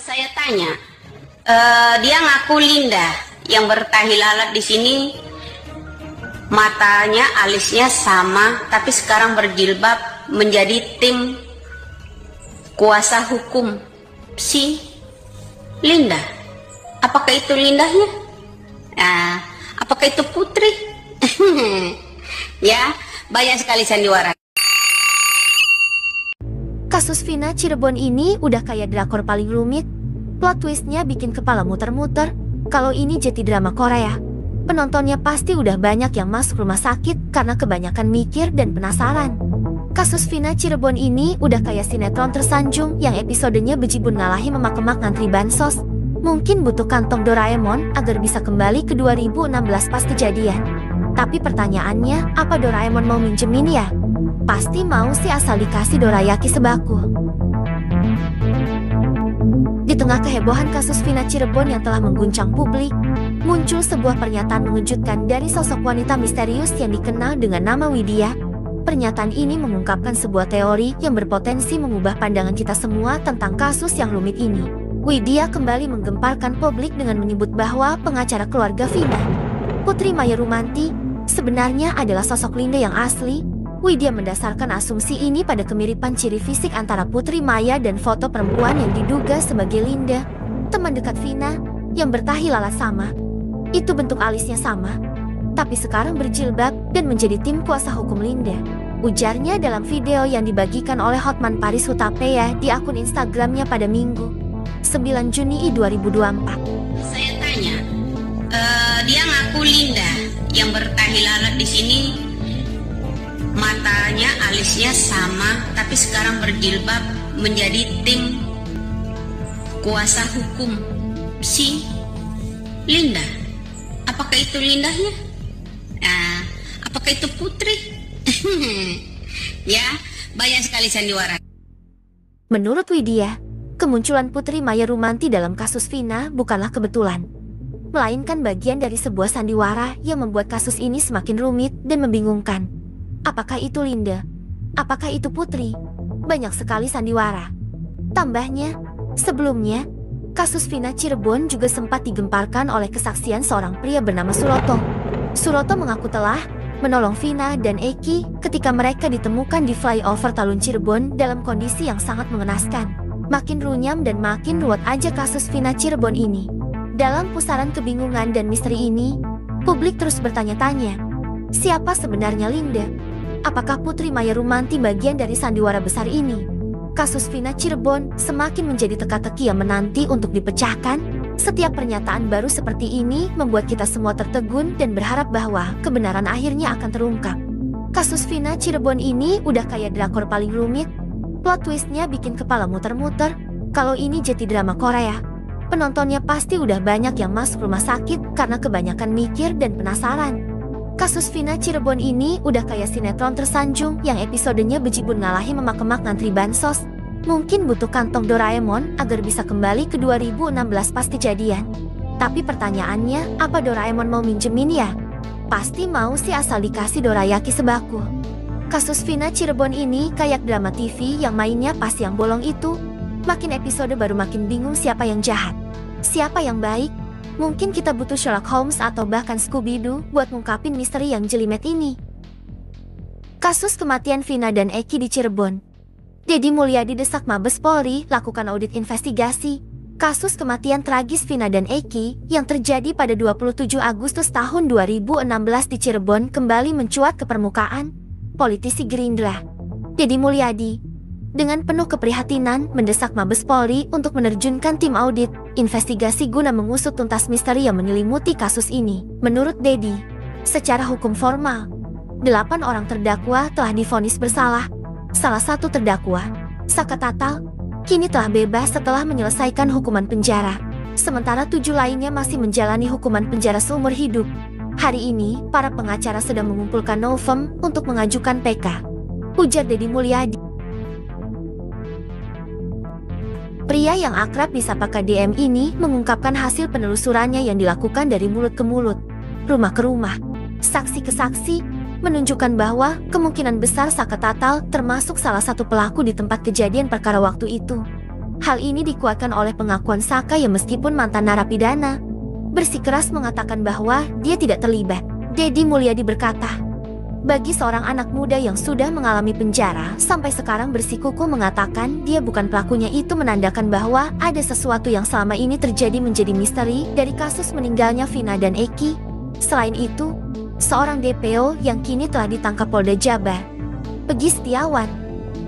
Saya tanya, dia ngaku Linda yang bertahi lalat di sini, matanya, alisnya sama, tapi sekarang berjilbab menjadi tim kuasa hukum si Linda. Apakah itu Lindanya? Apakah itu Putri? Ya, banyak sekali sandiwara. Kasus Vina Cirebon ini udah kayak drakor paling rumit. Plot twistnya bikin kepala muter-muter. Kalau ini jadi drama Korea, penontonnya pasti udah banyak yang masuk rumah sakit karena kebanyakan mikir dan penasaran. Kasus Vina Cirebon ini udah kayak sinetron tersanjung yang episodenya bejibun ngalahi memak-memak ngantri bansos. Mungkin butuh kantong Doraemon agar bisa kembali ke 2016 pas kejadian. Tapi pertanyaannya, apa Doraemon mau minjemin ya? Pasti mau sih asal dikasih dorayaki sebaku. Di tengah kehebohan kasus Vina Cirebon yang telah mengguncang publik, muncul sebuah pernyataan mengejutkan dari sosok wanita misterius yang dikenal dengan nama Widya. Pernyataan ini mengungkapkan sebuah teori yang berpotensi mengubah pandangan kita semua tentang kasus yang rumit ini. Widya kembali menggemparkan publik dengan menyebut bahwa pengacara keluarga Vina, Putri Maya Rumanti, sebenarnya adalah sosok Linda yang asli. Widya mendasarkan asumsi ini pada kemiripan ciri fisik antara Putri Maya dan foto perempuan yang diduga sebagai Linda, teman dekat Vina, yang bertahi lalat sama. Itu bentuk alisnya sama, tapi sekarang berjilbab dan menjadi tim kuasa hukum Linda. Ujarnya dalam video yang dibagikan oleh Hotman Paris Hutapea di akun Instagramnya pada Minggu, 9 Juni 2024. Saya tanya, dia ngaku Linda yang bertahi lalat di sini, matanya, alisnya sama, tapi sekarang berjilbab menjadi tim kuasa hukum si Linda. Apakah itu Lindanya? Apakah itu Putri? Ya, banyak sekali sandiwara. Menurut Widya, kemunculan Putri Maya Rumanti dalam kasus Vina bukanlah kebetulan, melainkan bagian dari sebuah sandiwara yang membuat kasus ini semakin rumit dan membingungkan. Apakah itu Linda? Apakah itu Putri? Banyak sekali sandiwara. Tambahnya, sebelumnya, kasus Vina Cirebon juga sempat digemparkan oleh kesaksian seorang pria bernama Suroto. Suroto mengaku telah menolong Vina dan Eki ketika mereka ditemukan di flyover Talun Cirebon dalam kondisi yang sangat mengenaskan. Makin runyam dan makin ruwet aja kasus Vina Cirebon ini. Dalam pusaran kebingungan dan misteri ini, publik terus bertanya-tanya, siapa sebenarnya Linda? Apakah Putri Maya Rumanti bagian dari sandiwara besar ini? Kasus Vina Cirebon semakin menjadi teka-teki yang menanti untuk dipecahkan. Setiap pernyataan baru seperti ini membuat kita semua tertegun dan berharap bahwa kebenaran akhirnya akan terungkap. Kasus Vina Cirebon ini udah kayak drakor paling rumit. Plot twistnya bikin kepala muter-muter. Kalau ini jadi drama Korea, penontonnya pasti udah banyak yang masuk rumah sakit karena kebanyakan mikir dan penasaran. Kasus Vina Cirebon ini udah kayak sinetron tersanjung yang episodenya bejibun ngalahi memak-memak ngantri bansos. Mungkin butuh kantong Doraemon agar bisa kembali ke 2016 pas kejadian. Tapi pertanyaannya, apa Doraemon mau minjemin ya? Pasti mau sih asal dikasih dorayaki sebaku. Kasus Vina Cirebon ini kayak drama TV yang mainnya pas yang bolong itu. Makin episode baru makin bingung siapa yang jahat, siapa yang baik. Mungkin kita butuh Sherlock Holmes atau bahkan Scooby-Doo buat ngungkapin misteri yang jelimet ini. Kasus kematian Vina dan Eki di Cirebon. Deddy Mulyadi desak Mabes Polri lakukan audit investigasi kasus kematian tragis Vina dan Eki yang terjadi pada 27 Agustus tahun 2016 di Cirebon kembali mencuat ke permukaan. Politisi Gerindra, Deddy Mulyadi, dengan penuh keprihatinan mendesak Mabes Polri untuk menerjunkan tim audit investigasi guna mengusut tuntas misteri yang menyelimuti kasus ini. Menurut Deddy, secara hukum formal, 8 orang terdakwa telah divonis bersalah. Salah satu terdakwa, Saka Tatal, kini telah bebas setelah menyelesaikan hukuman penjara. Sementara 7 lainnya masih menjalani hukuman penjara seumur hidup. Hari ini, para pengacara sedang mengumpulkan novum untuk mengajukan PK, ujar Deddy Mulyadi. Pria yang akrab disapa KDM ini mengungkapkan hasil penelusurannya yang dilakukan dari mulut ke mulut, rumah ke rumah, saksi ke saksi, menunjukkan bahwa kemungkinan besar Saka Tatal termasuk salah satu pelaku di tempat kejadian perkara waktu itu. Hal ini dikuatkan oleh pengakuan Saka yang meskipun mantan narapidana, bersikeras mengatakan bahwa dia tidak terlibat. Dedi Mulyadi berkata, bagi seorang anak muda yang sudah mengalami penjara sampai sekarang bersikukuh mengatakan dia bukan pelakunya itu menandakan bahwa ada sesuatu yang selama ini terjadi menjadi misteri dari kasus meninggalnya Vina dan Eki. Selain itu, seorang DPO yang kini telah ditangkap Polda Jabar, Pegi Setiawan,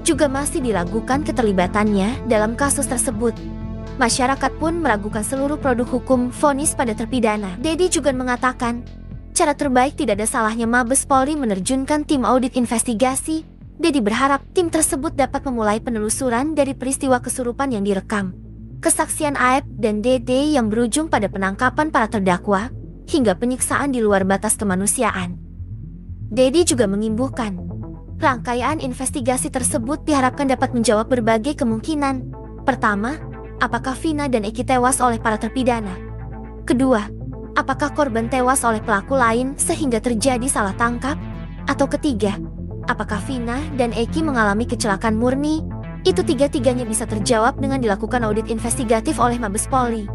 juga masih diragukan keterlibatannya dalam kasus tersebut. Masyarakat pun meragukan seluruh produk hukum vonis pada terpidana. Dedi juga mengatakan, cara terbaik tidak ada salahnya Mabes Polri menerjunkan tim audit investigasi. Dedi berharap tim tersebut dapat memulai penelusuran dari peristiwa kesurupan yang direkam, kesaksian Aep dan Dede yang berujung pada penangkapan para terdakwa, hingga penyiksaan di luar batas kemanusiaan. Dedi juga mengimbuhkan, rangkaian investigasi tersebut diharapkan dapat menjawab berbagai kemungkinan. Pertama, apakah Vina dan Eki tewas oleh para terpidana? Kedua, apakah korban tewas oleh pelaku lain sehingga terjadi salah tangkap? Atau ketiga, apakah Vina dan Eki mengalami kecelakaan murni? Itu tiga-tiganya bisa terjawab dengan dilakukan audit investigatif oleh Mabes Polri.